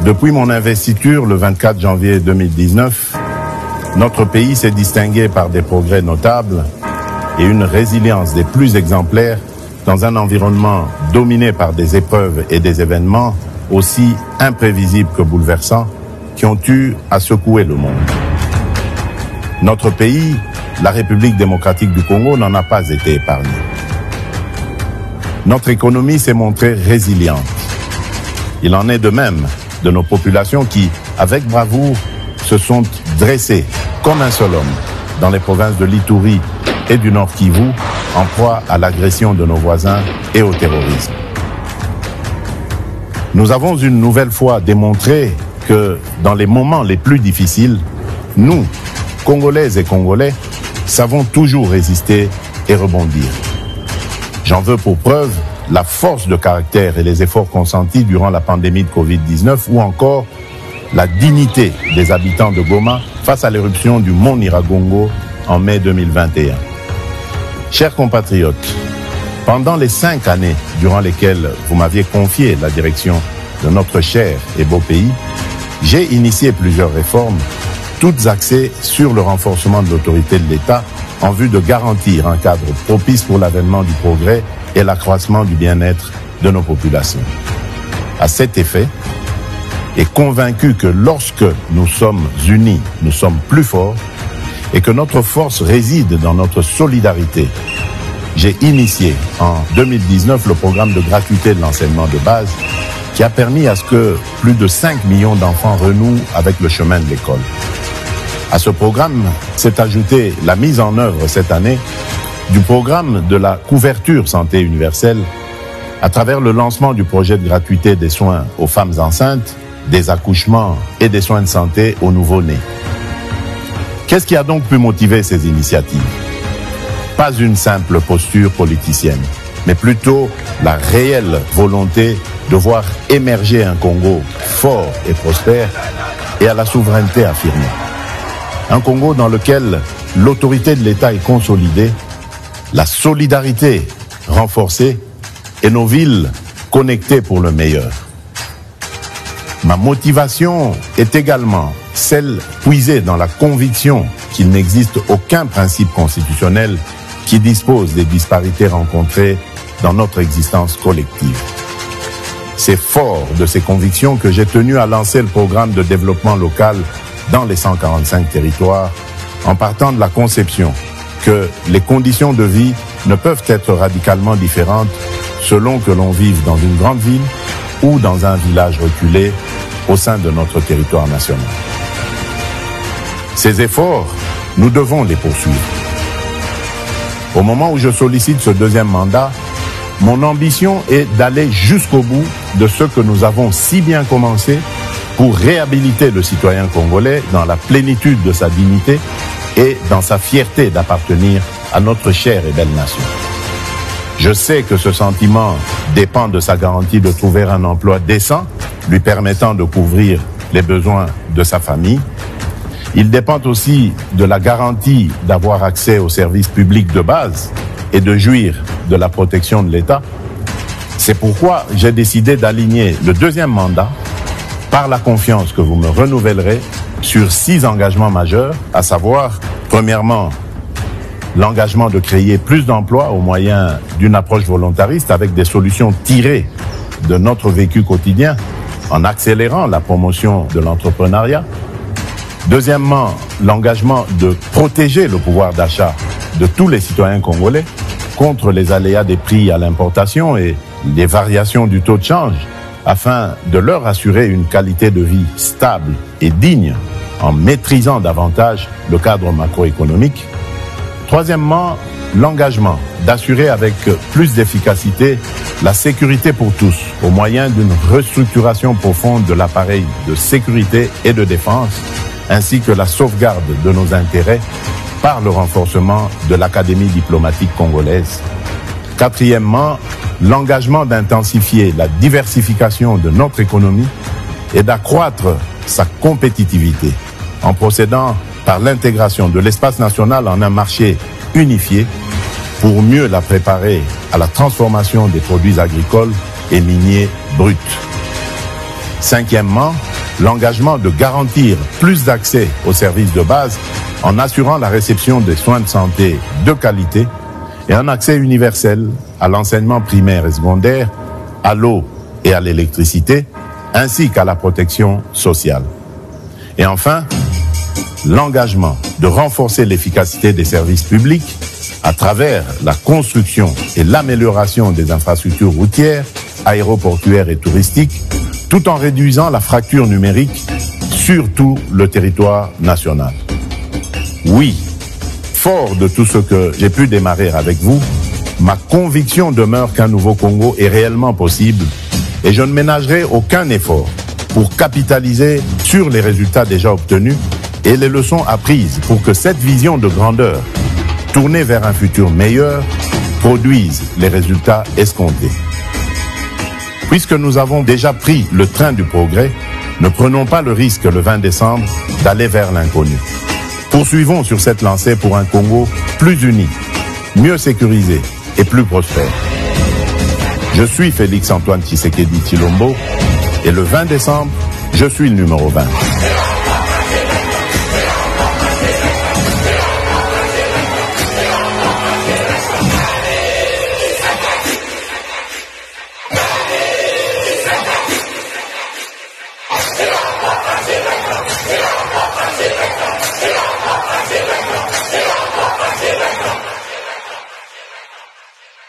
Depuis mon investiture le 24 janvier 2019, notre pays s'est distingué par des progrès notables et une résilience des plus exemplaires dans un environnement dominé par des épreuves et des événements aussi imprévisibles que bouleversants qui ont eu à secouer le monde. Notre pays, la République démocratique du Congo, n'en a pas été épargné. Notre économie s'est montrée résiliente. Il en est de même de nos populations qui, avec bravoure, se sont dressées comme un seul homme dans les provinces de l'Ituri et du Nord Kivu, en proie à l'agression de nos voisins et au terrorisme. Nous avons une nouvelle fois démontré que dans les moments les plus difficiles, nous, Congolaises et Congolais, savons toujours résister et rebondir. J'en veux pour preuve la force de caractère et les efforts consentis durant la pandémie de Covid-19 ou encore la dignité des habitants de Goma face à l'éruption du mont Nyiragongo en mai 2021. Chers compatriotes, pendant les 5 années durant lesquelles vous m'aviez confié la direction de notre cher et beau pays, j'ai initié plusieurs réformes, toutes axées sur le renforcement de l'autorité de l'État en vue de garantir un cadre propice pour l'avènement du progrès et l'accroissement du bien-être de nos populations. À cet effet, et convaincu que lorsque nous sommes unis, nous sommes plus forts et que notre force réside dans notre solidarité, j'ai initié en 2019 le programme de gratuité de l'enseignement de base qui a permis à ce que plus de 5 millions d'enfants renouent avec le chemin de l'école. À ce programme s'est ajoutée la mise en œuvre cette année du programme de la couverture santé universelle à travers le lancement du projet de gratuité des soins aux femmes enceintes, des accouchements et des soins de santé aux nouveau-nés. Qu'est-ce qui a donc pu motiver ces initiatives? Pas une simple posture politicienne, mais plutôt la réelle volonté de voir émerger un Congo fort et prospère et à la souveraineté affirmée. Un Congo dans lequel l'autorité de l'État est consolidée, la solidarité renforcée et nos villes connectées pour le meilleur. Ma motivation est également celle puisée dans la conviction qu'il n'existe aucun principe constitutionnel qui dispose des disparités rencontrées dans notre existence collective. C'est fort de ces convictions que j'ai tenu à lancer le programme de développement local dans les 145 territoires en partant de la conception que les conditions de vie ne peuvent être radicalement différentes selon que l'on vive dans une grande ville ou dans un village reculé au sein de notre territoire national. Ces efforts, nous devons les poursuivre. Au moment où je sollicite ce deuxième mandat, mon ambition est d'aller jusqu'au bout de ce que nous avons si bien commencé pour réhabiliter le citoyen congolais dans la plénitude de sa dignité et dans sa fierté d'appartenir à notre chère et belle nation. Je sais que ce sentiment dépend de sa garantie de trouver un emploi décent, lui permettant de couvrir les besoins de sa famille. Il dépend aussi de la garantie d'avoir accès aux services publics de base et de jouir de la protection de l'État. C'est pourquoi j'ai décidé d'aligner le deuxième mandat par la confiance que vous me renouvellerez sur 6 engagements majeurs, à savoir, premièrement, l'engagement de créer plus d'emplois au moyen d'une approche volontariste avec des solutions tirées de notre vécu quotidien en accélérant la promotion de l'entrepreneuriat. Deuxièmement, l'engagement de protéger le pouvoir d'achat de tous les citoyens congolais contre les aléas des prix à l'importation et les variations du taux de change afin de leur assurer une qualité de vie stable et digne en maîtrisant davantage le cadre macroéconomique. Troisièmement, l'engagement d'assurer avec plus d'efficacité la sécurité pour tous au moyen d'une restructuration profonde de l'appareil de sécurité et de défense, ainsi que la sauvegarde de nos intérêts par le renforcement de l'Académie diplomatique congolaise. Quatrièmement, l'engagement d'intensifier la diversification de notre économie et d'accroître sa compétitivité en procédant par l'intégration de l'espace national en un marché unifié pour mieux la préparer à la transformation des produits agricoles et miniers bruts. Cinquièmement, l'engagement de garantir plus d'accès aux services de base en assurant la réception des soins de santé de qualité et un accès universel à l'enseignement primaire et secondaire, à l'eau et à l'électricité, ainsi qu'à la protection sociale. Et enfin, l'engagement de renforcer l'efficacité des services publics à travers la construction et l'amélioration des infrastructures routières, aéroportuaires et touristiques, tout en réduisant la fracture numérique sur tout le territoire national. Oui, fort de tout ce que j'ai pu démarrer avec vous, ma conviction demeure qu'un nouveau Congo est réellement possible et je ne ménagerai aucun effort pour capitaliser sur les résultats déjà obtenus et les leçons apprises pour que cette vision de grandeur, tournée vers un futur meilleur, produise les résultats escomptés. Puisque nous avons déjà pris le train du progrès, ne prenons pas le risque le 20 décembre d'aller vers l'inconnu. Poursuivons sur cette lancée pour un Congo plus uni, mieux sécurisé et plus prospère. Je suis Félix Antoine Tshisekedi Tshilombo et le 20 décembre, je suis le numéro 20.